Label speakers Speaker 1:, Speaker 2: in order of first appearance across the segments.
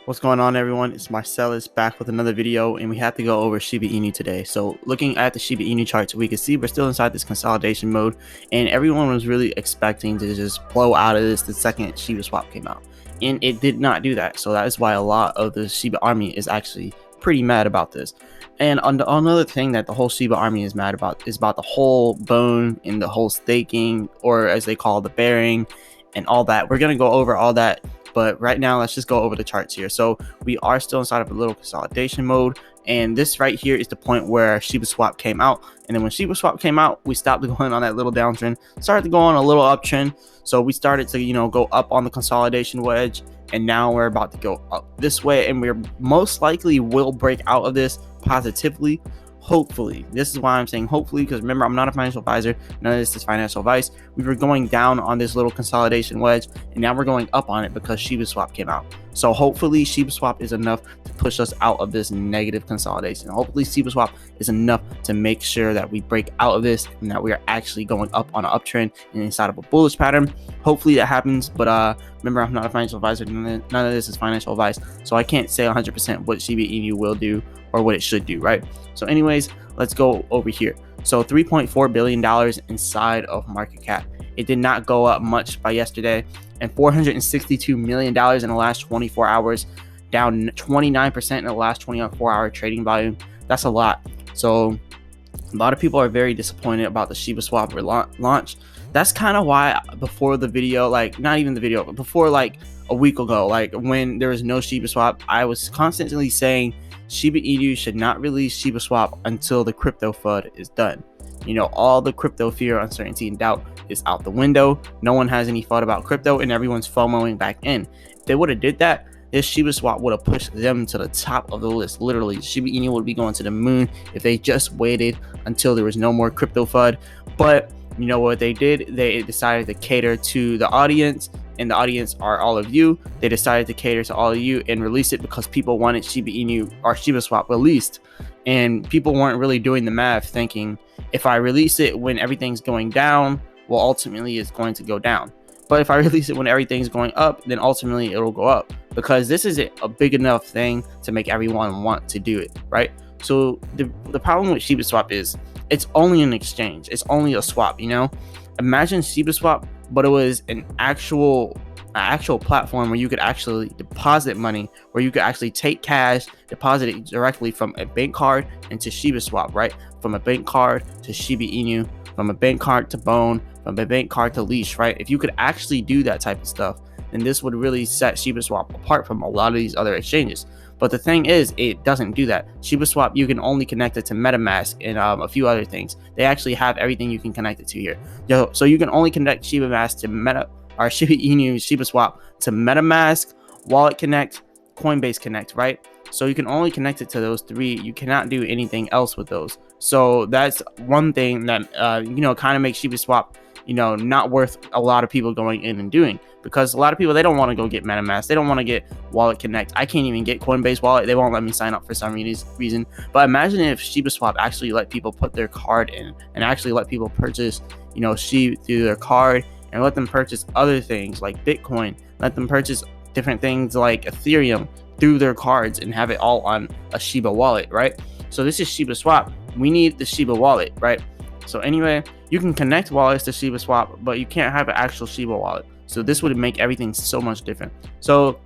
Speaker 1: What's going on, everyone? It's Marsellis back with another video, and we have to go over Shiba Inu today. So looking at the Shiba Inu charts, we can see we're still inside this consolidation mode, and everyone was really expecting to just blow out of this the second Shibaswap came out, and it did not do that. So that is why a lot of the Shiba army is actually pretty mad about this. And another thing that the whole Shiba army is mad about is about the whole bone and the whole staking, or as they call the bearing, and all that. We're gonna go over all that, but right now let's just go over the charts here. So we are still inside of a little consolidation mode, and this right here is the point where Shibaswap came out. And then when Shibaswap came out, we stopped going on that little downtrend, started to go on a little uptrend. So we started to go up on the consolidation wedge, and now we're about to go up this way, and we're most likely will break out of this positively. Hopefully. This is why I'm saying hopefully, because remember, I'm not a financial advisor. None of this is financial advice. We were going down on this little consolidation wedge, and now we're going up on it because Shibaswap came out. So hopefully Shibaswap is enough to push us out of this negative consolidation. Hopefully Shibaswap is enough to make sure that we break out of this and that we are actually going up on an uptrend and inside of a bullish pattern. Hopefully that happens, but remember, I'm not a financial advisor. None of this is financial advice, so I can't say 100% what Shiba Inu will do or what it should do, right? So anyways, let's go over here. So $3.4 billion inside of market cap. It did not go up much by yesterday, and $462 million in the last 24 hours, down 29% in the last 24-hour trading volume. That's a lot. So a lot of people are very disappointed about the Shibaswap launch. That's kind of why before the video, like not even the video, but before like a week ago, like when there was no Shibaswap, I was constantly saying Shiba Inu should not release Shibaswap until the crypto FUD is done. All the crypto fear, uncertainty, and doubt is out the window. No one has any FUD about crypto, and everyone's FOMOing back in. If they would have did that, this Shibaswap would have pushed them to the top of the list. Literally, Shiba Inu would be going to the moon if they just waited until there was no more crypto FUD. But you know what they did? They decided to cater to the audience, and the audience are all of you. They decided to cater to all of you and release it because people wanted Shiba Inu or Shibaswap released, and people weren't really doing the math, thinking if I release it when everything's going down, well, ultimately it's going to go down. But if I release it when everything's going up, then ultimately it'll go up, because this isn't a big enough thing to make everyone want to do it, right? So the problem with Shibaswap is it's only an exchange. It's only a swap. Imagine Shibaswap, but it was an actual platform where you could actually deposit money, where you could actually take cash, deposit it directly from a bank card into Shibaswap, right? From a bank card to Shiba Inu, from a bank card to Bone, from a bank card to Leash, right? If you could actually do that type of stuff, then this would really set Shibaswap apart from a lot of these other exchanges. But the thing is, it doesn't do that. Shibaswap, you can only connect it to MetaMask and a few other things. They actually have everything you can connect it to here. So you can only connect Shiba Inu Shibaswap to MetaMask, Wallet Connect, Coinbase Connect, right? So you can only connect it to those three. You cannot do anything else with those. So that's one thing that kind of makes Shibaswap not worth a lot of people going in and doing, because a lot of people, they don't want to go get MetaMask, they don't want to get Wallet Connect. I can't even get Coinbase Wallet, they won't let me sign up for some reason. But imagine if Shibaswap actually let people put their card in and actually let people purchase SHIB through their card, and let them purchase other things like Bitcoin, let them purchase different things like Ethereum through their cards, and have it all on a Shiba wallet, right? So this is Shibaswap. We need the Shiba wallet, right? So anyway, you can connect wallets to Shibaswap, but you can't have an actual Shiba wallet. So this would make everything so much different. So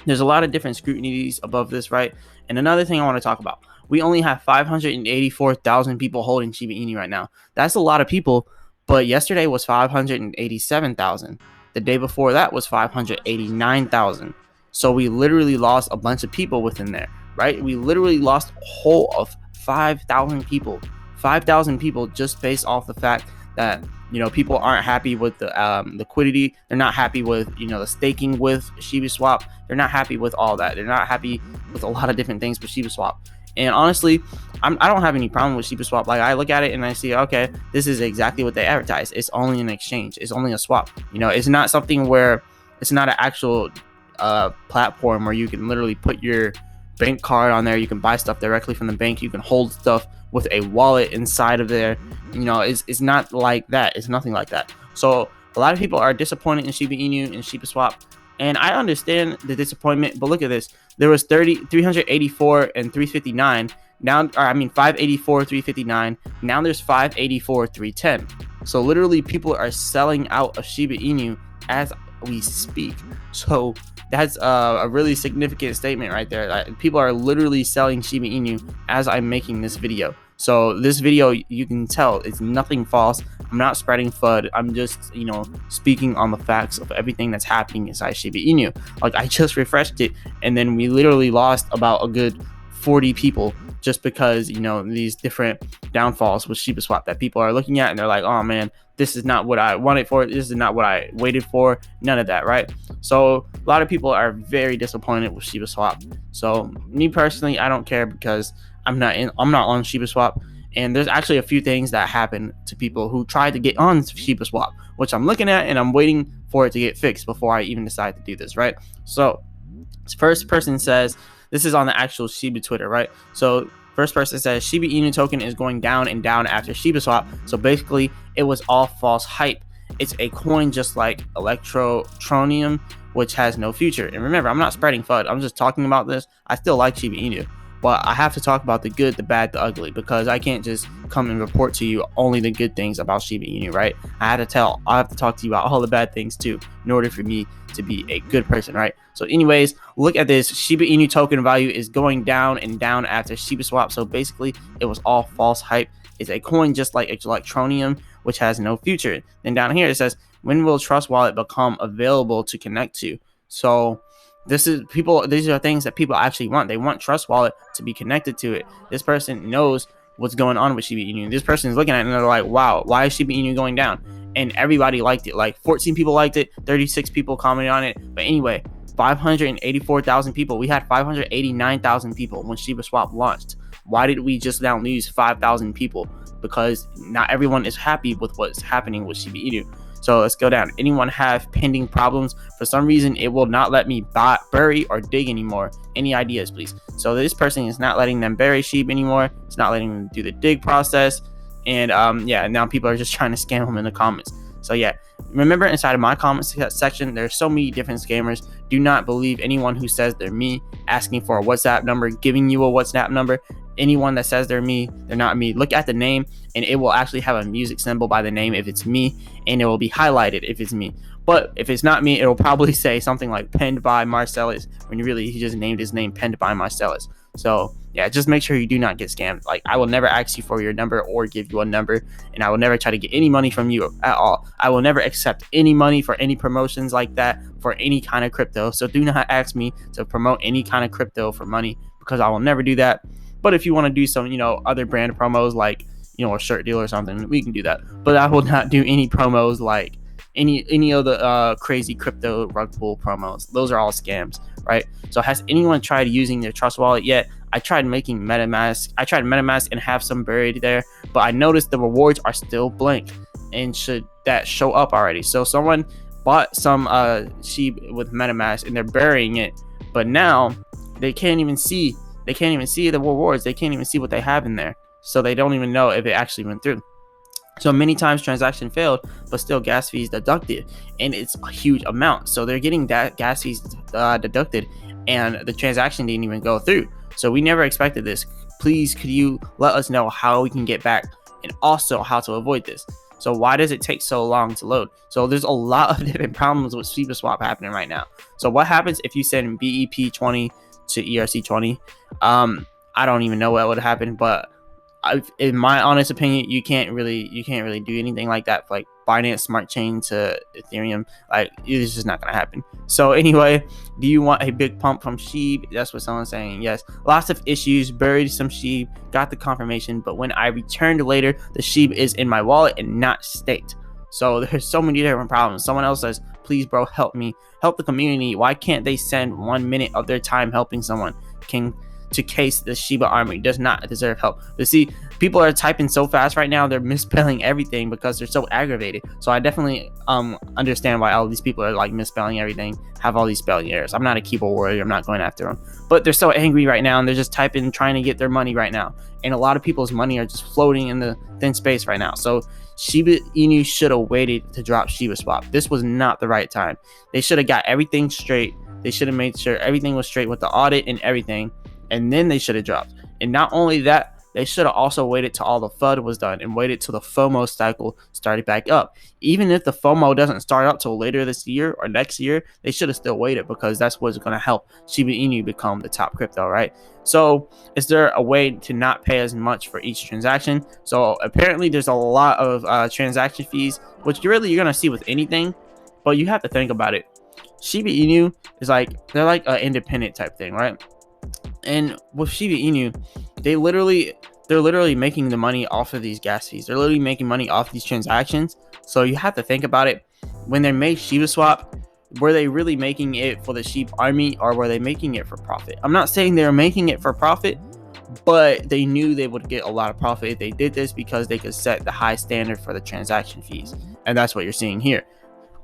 Speaker 1: there's a lot of different scrutinies above this, right? And another thing I want to talk about, we only have 584,000 people holding Shiba Inu right now. That's a lot of people, but yesterday was 587,000. The day before that was 589,000. So we literally lost a bunch of people within there, right? We literally lost a whole of 5,000 people. 5,000 people just based off the fact that people aren't happy with the liquidity. They're not happy with the staking with Shibaswap. They're not happy with all that. They're not happy with a lot of different things with Shibaswap. And honestly, I don't have any problem with Shibaswap. Like, I look at it and I see, okay, this is exactly what they advertise. It's only an exchange. It's only a swap. It's not something where it's not an actual platform where you can literally put your bank card on there. You can buy stuff directly from the bank. You can hold stuff with a wallet inside of there. It's not like that. It's nothing like that. So a lot of people are disappointed in Shiba Inu and Shibaswap. And I understand the disappointment, but look at this. There was 384 and 359. Now, 584, 359. Now there's 584, 310. So literally people are selling out of Shiba Inu as we speak. So that's a really significant statement right there. People are literally selling Shiba Inu as I'm making this video. So this video, you can tell it's nothing false. I'm not spreading FUD. I'm just, speaking on the facts of everything that's happening inside Shiba Inu. Like, I just refreshed it, and then we literally lost about a good 40 people just because, these different downfalls with Shibaswap that people are looking at, and they're like, oh man, this is not what I wanted for. This is not what I waited for. None of that, right? So a lot of people are very disappointed with Shibaswap. So me personally, I don't care because I'm not on Shibaswap. And there's actually a few things that happen to people who tried to get on Shibaswap, which I'm looking at and I'm waiting for it to get fixed before I even decide to do this, right? So first person says, this is on the actual Shiba Twitter, right? So first person says Shiba Inu token is going down and down after Shibaswap. So basically it was all false hype. It's a coin just like Electrotronium, which has no future. And remember, I'm not spreading FUD. I'm just talking about this. I still like Shiba Inu, but I have to talk about the good, the bad, the ugly, because I can't just come and report to you only the good things about Shiba Inu, right? I have to talk to you about all the bad things too, in order for me to be a good person, right? So anyways, look at this. Shiba Inu token value is going down and down after Shibaswap. So basically it was all false hype. It's a coin just like Electrotronium, which has no future. Then down here it says, when will Trust Wallet become available to connect to? So these are things that people actually want. They want Trust Wallet to be connected to it. This person knows what's going on with Shiba Inu. This person is looking at it and they're like, wow, why is Shiba Inu going down? And everybody liked it. Like 14 people liked it, 36 people commented on it. But anyway, 584,000 people. We had 589,000 people when Shibaswap launched. Why did we just now lose 5,000 people? Because not everyone is happy with what's happening with Shiba Inu. So let's go down. Anyone have pending problems? For some reason, it will not let me bury or dig anymore. Any ideas, please? So this person is not letting them bury sheep anymore. It's not letting them do the dig process. And now people are just trying to scam them in the comments. So yeah, remember, inside of my comments section, there's so many different scammers. Do not believe anyone who says they're me, asking for a WhatsApp number, giving you a WhatsApp number. Anyone that says they're me, they're not me. Look at the name, and it will actually have a music symbol by the name if it's me, and it will be highlighted if it's me. But if it's not me, it'll probably say something like penned by Marsellis, when really he just named his name penned by Marsellis. So yeah, just make sure you do not get scammed. Like, I will never ask you for your number or give you a number, and I will never try to get any money from you at all. I will never accept any money for any promotions like that for any kind of crypto. So do not ask me to promote any kind of crypto for money, because I will never do that. But if you want to do some, other brand promos, like, a shirt deal or something, we can do that. But I will not do any promos like any of the crazy crypto rug pull promos. Those are all scams, right? So has anyone tried using their Trust Wallet yet? I tried making MetaMask. I tried MetaMask and have some buried there, but I noticed the rewards are still blank. And should that show up already? So someone bought some sheep with MetaMask and they're burying it, but now they can't even see. They can't even see the rewards. They can't even see what they have in there. So they don't even know if it actually went through. So many times transaction failed, but still gas fees deducted. And it's a huge amount. So they're getting that gas fees deducted, and the transaction didn't even go through. So we never expected this. Please, could you let us know how we can get back, and also how to avoid this? So why does it take so long to load? So there's a lot of different problems with Shibaswap happening right now. So what happens if you send BEP20 to ERC20? I don't even know what would happen, but in my honest opinion, you can't really do anything like that for like Binance Smart Chain to Ethereum. Like, it's just not gonna happen. So anyway, do you want a big pump from Sheep? That's what someone's saying. Yes, lots of issues. Buried some Sheep, got the confirmation, but when I returned later, the Sheep is in my wallet and not staked. So there's so many different problems. Someone else says, please bro, help me, help the community. Why can't they send 1 minute of their time helping someone? To case the Shiba army does not deserve help. But see, people are typing so fast right now, they're misspelling everything because they're so aggravated. So I definitely understand why all these people are like misspelling everything, have all these spelling errors. I'm not a keyboard warrior, I'm not going after them, but they're so angry right now, and they're just typing, trying to get their money right now. And a lot of people's money are just floating in the thin space right now. So Shiba Inu should have waited to drop Shibaswap. This was not the right time. They should have got everything straight. They should have made sure everything was straight with the audit and everything, and then they should have dropped. And not only that, they should have also waited till all the FUD was done and waited till the FOMO cycle started back up. Even if the FOMO doesn't start up till later this year or next year, they should have still waited, because that's what's going to help Shiba Inu become the top crypto, right? So is there a way to not pay as much for each transaction? So apparently there's a lot of transaction fees, which you're going to see with anything, but you have to think about it. Shiba Inu is they're like an independent type thing, right? And with Shiba Inu, they're literally making the money off of these gas fees. They're literally making money off these transactions. So you have to think about it. When they made Shibaswap, were they really making it for the Shibarmy, or were they making it for profit? I'm not saying they were making it for profit, but they knew they would get a lot of profit if they did this, because they could set the high standard for the transaction fees. And that's what you're seeing here.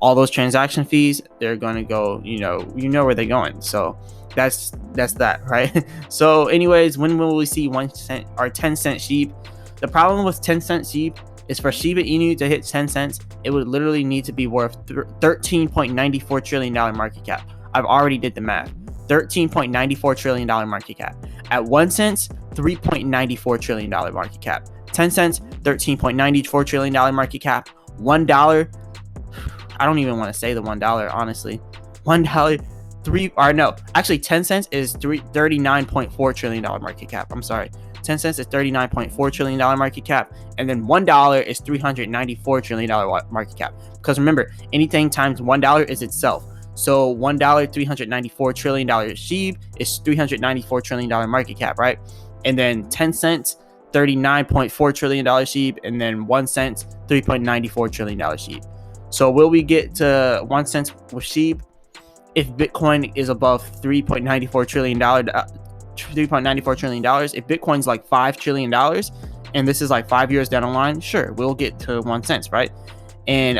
Speaker 1: All those transaction fees, they're going to go, you know where they're going. So that's that, right? So anyways, when will we see 1 cent or 10 cent SHIB? The problem with 10 cent SHIB is for Shiba Inu to hit 10 cents, it would literally need to be worth $13.94 trillion market cap. I've already did the math. $13.94 trillion market cap. At 1 cent, $3.94 trillion market cap. 10 cents, $13.94 trillion market cap. $1, I don't even want to say the $1, honestly. $1, 10 cents is $39.4 trillion market cap. I'm sorry. 10 cents is $39.4 trillion market cap. And then $1 is $394 trillion market cap. Because remember, anything times $1 is itself. So $1, $394 trillion SHIB is $394 trillion market cap, right? And then 10 cents, $39.4 trillion SHIB. And then 1 cent, $3.94 trillion SHIB. So will we get to 1 cent with SHIB if Bitcoin is above $3.94 trillion? If Bitcoin's like $5 trillion and this is like 5 years down the line, sure, we'll get to 1 cent, right? And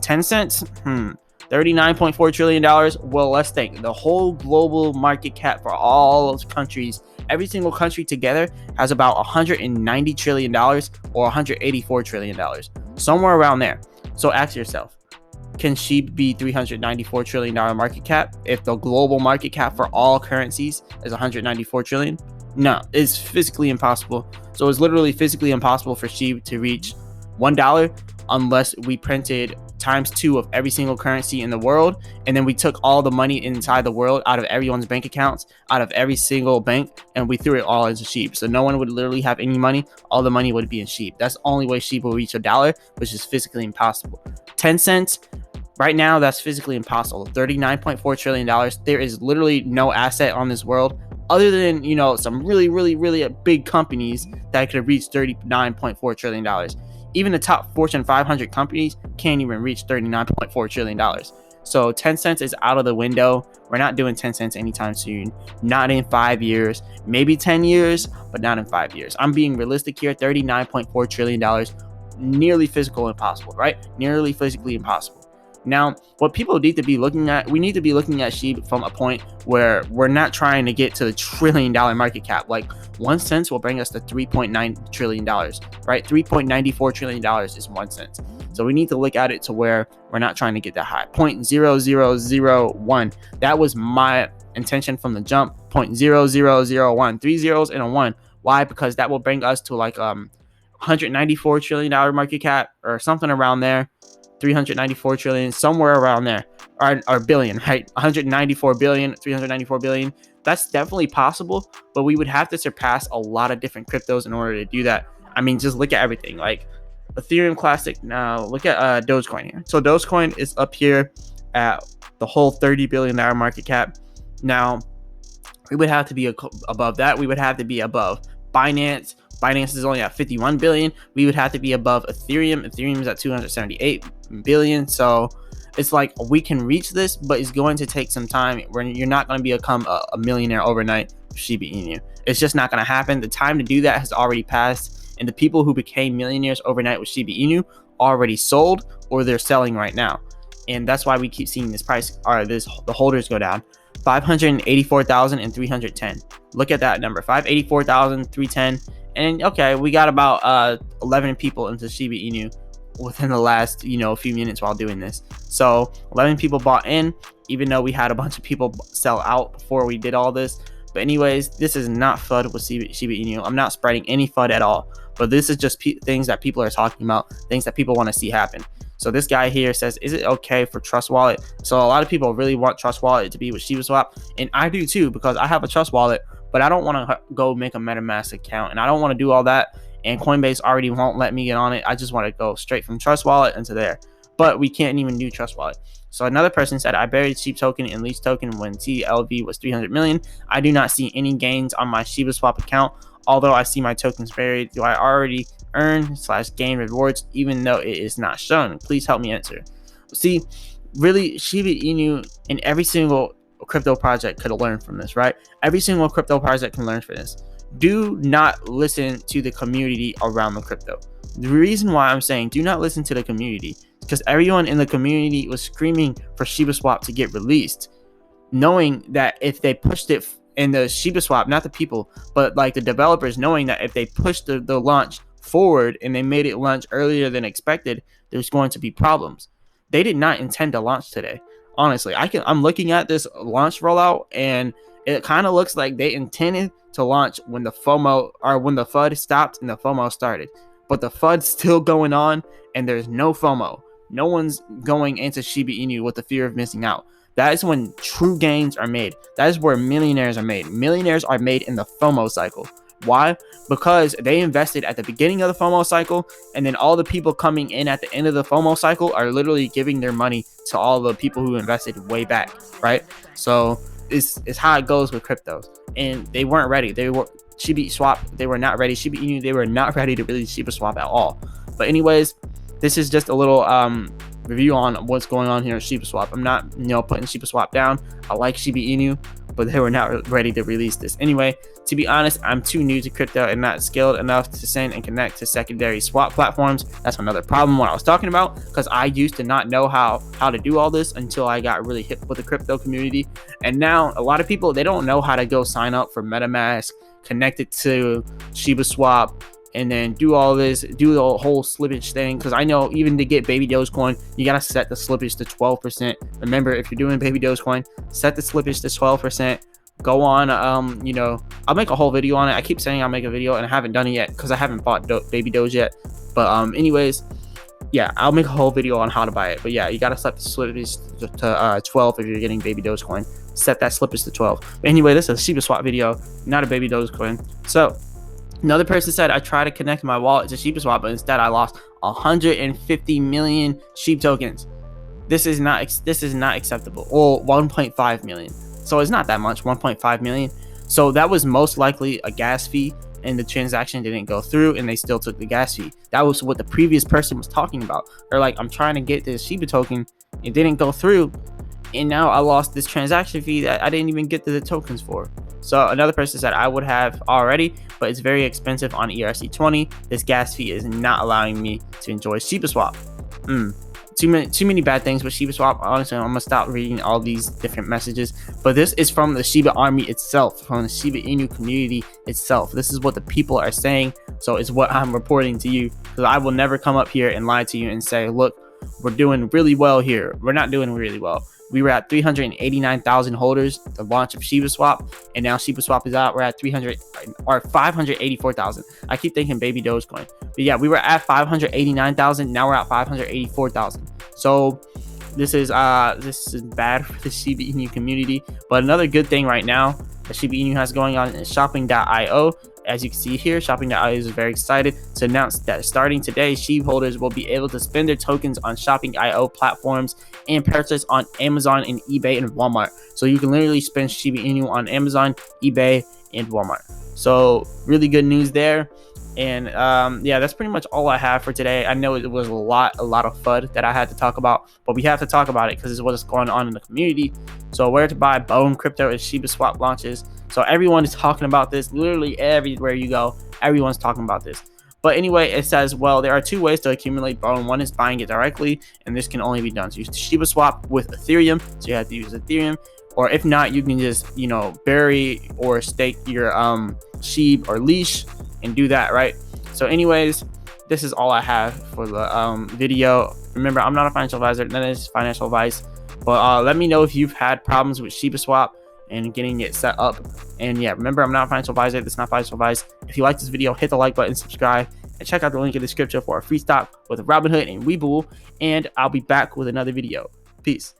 Speaker 1: 10 cents, $39.4 trillion. Well, let's think. The whole global market cap for all those countries, every single country together, has about $190 trillion or $184 trillion, somewhere around there. So ask yourself, can SHIB be $394 trillion market cap if the global market cap for all currencies is $194 trillion? No, it's physically impossible. So it's literally physically impossible for SHIB to reach $1 unless we printed ×2 of every single currency in the world, and then we took all the money inside the world out of everyone's bank accounts, out of every single bank, and we threw it all into SHIB. So no one would literally have any money. All the money would be in SHIB. That's the only way SHIB will reach $1, which is physically impossible. 10 cents, right now, that's physically impossible. $39.4 trillion. There is literally no asset on this world other than, some really, really, really big companies that could have reached $39.4 trillion. Even the top Fortune 500 companies can't even reach $39.4 trillion. So 10 cents is out of the window. We're not doing 10 cents anytime soon. Not in 5 years, maybe 10 years, but not in 5 years. I'm being realistic here. $39.4 trillion, nearly physical impossible, right? Nearly physically impossible. Now, what people need to be looking at, we need to be looking at SHIB from a point where we're not trying to get to the $1 trillion market cap. Like 1 cent will bring us to $3.9 trillion, right? $3.94 trillion is 1 cent. So we need to look at it to where we're not trying to get that high. 0.0001. That was my intention from the jump. 0.0001. 3 zeros and a 1. Why? Because that will bring us to like $194 trillion market cap or something around there. 394 trillion, somewhere around there, or billion, right? 194 billion, 394 billion. That's definitely possible, but we would have to surpass a lot of different cryptos in order to do that. I mean, just look at everything like Ethereum Classic. Now look at Dogecoin here. So Dogecoin is up here at the whole $30 billion market cap. Now we would have to be above that. We would have to be above Binance. Binance is only at 51 billion. We would have to be above Ethereum. Ethereum is at 278 billion. So it's like we can reach this, but it's going to take some time. You're not going to become a millionaire overnight with Shiba Inu. It's just not going to happen. The time to do that has already passed, and the people who became millionaires overnight with Shiba Inu already sold or they're selling right now. And that's why we keep seeing this price or the holders go down. 584,310. Look at that number, 584,310. And okay, we got about 11 people into Shiba Inu within the last few minutes while doing this. So 11 people bought in, even though we had a bunch of people sell out before we did all this. But anyways, this is not FUD with Shiba Inu. I'm not spreading any FUD at all, but this is just things that people are talking about, things that people want to see happen. So this guy here says, is it okay for Trust Wallet? So a lot of people really want Trust Wallet to be with Shibaswap, and I do too, because I have a Trust Wallet, but I don't want to go make a MetaMask account, and I don't want to do all that, and Coinbase already won't let me get on it. I just want to go straight from Trust Wallet into there, but we can't even do Trust Wallet. So another person said, I buried SHIB token and lease token when TLV was 300 million. I do not see any gains on my Shibaswap account, although I see my tokens buried. Do I already earn/gain rewards even though it is not shown? Please help me answer. See, really, Shiba Inu and every single crypto project could have learned from this, right? Every single crypto project can learn from this. Do not listen to the community around the crypto. The reason why I'm saying do not listen to the community is because everyone in the community was screaming for Shibaswap to get released, knowing that if they pushed it in the Shibaswap, not the people, but like the developers, knowing that if they pushed the launch forward and they made it launch earlier than expected, there's going to be problems. They did not intend to launch today. Honestly, I'm looking at this launch rollout, and it kind of looks like they intended to launch when the FUD stopped and the FOMO started. But the FUD's still going on, and there's no FOMO. No one's going into Shiba Inu with the fear of missing out. That is when true gains are made. That is where millionaires are made. Millionaires are made in the FOMO cycle. Why? Because they invested at the beginning of the FOMO cycle, and then all the people coming in at the end of the FOMO cycle are literally giving their money to all the people who invested way back, right? So it's how it goes with cryptos. And they weren't ready. They were Shibaswap, they were not ready. Shiba Inu, they were not ready to release Shibaswap at all. But anyways, this is just a little review on what's going on here at Shibaswap. I'm not putting Shibaswap down. I like Shiba Inu, but they were not ready to release this. Anyway, to be honest, I'm too new to crypto and not skilled enough to send and connect to secondary swap platforms. That's another problem what I was talking about, because I used to not know how to do all this until I got really hip with the crypto community. And now a lot of people, they don't know how to go sign up for MetaMask, connect it to Shibaswap, and then do all this, do the whole slippage thing. Because I know even to get baby Dogecoin, you gotta set the slippage to 12%. Remember, if you're doing baby Dogecoin, set the slippage to 12%. Go on, I'll make a whole video on it. I keep saying I'll make a video, and I haven't done it yet because I haven't bought baby Doge yet. But anyways, yeah, I'll make a whole video on how to buy it. But yeah, you gotta set the slippage to 12 if you're getting baby Dogecoin. Set that slippage to 12. But anyway, this is a Shibaswap video, not a baby Dogecoin. So another person said, I tried to connect my wallet to Shibaswap, but instead I lost 150 million SHIB tokens. This is not acceptable. Or 1.5 million. So it's not that much, 1.5 million. So that was most likely a gas fee, and the transaction didn't go through, and they still took the gas fee. That was what the previous person was talking about. They're like, I'm trying to get this Shiba token, it didn't go through, and now I lost this transaction fee that I didn't even get the tokens for. So another person said, I would have already, but it's very expensive on ERC20. This gas fee is not allowing me to enjoy Shibaswap. Too many bad things with Shibaswap. Honestly, I'm gonna stop reading all these different messages. But this is from the Shiba army itself, from the Shiba Inu community itself. This is what the people are saying. So it's what I'm reporting to you, because I will never come up here and lie to you and say, look, we're doing really well here. We're not doing really well. We were at 389,000 holders at the launch of Shibaswap, and now Shibaswap is out. We're at 584,000. I keep thinking baby Dogecoin, but yeah, we were at 589,000. Now we're at 584,000. So this is bad for the Shiba Inu community. But another good thing right now that Shiba Inu has going on is shopping.io. As you can see here, shopping.io is very excited to announce that starting today, SHIB holders will be able to spend their tokens on shopping.io platforms and purchase on Amazon and eBay and Walmart. So you can literally spend Shiba Inu on Amazon, eBay, and Walmart. So really good news there. And yeah, that's pretty much all I have for today. I know it was a lot of FUD that I had to talk about, but we have to talk about it because it's what's going on in the community. So where to buy Bone Crypto as Shibaswap launches. So everyone is talking about this. Literally everywhere you go, everyone's talking about this. But anyway, it says, well, there are two ways to accumulate Bone. One is buying it directly, and this can only be done to use Shibaswap with Ethereum. So you have to use Ethereum. Or if not, you can just, bury or stake your SHIB or leash and do that, right? So anyways, this is all I have for the video. Remember, I'm not a financial advisor, none of this is financial advice, but let me know if you've had problems with Shibaswap and getting it set up. And yeah, remember, I'm not a financial advisor, this is not financial advice. If you like this video, hit the like button, subscribe, and check out the link in the description for a free stock with Robinhood and Webull. And I'll be back with another video. Peace.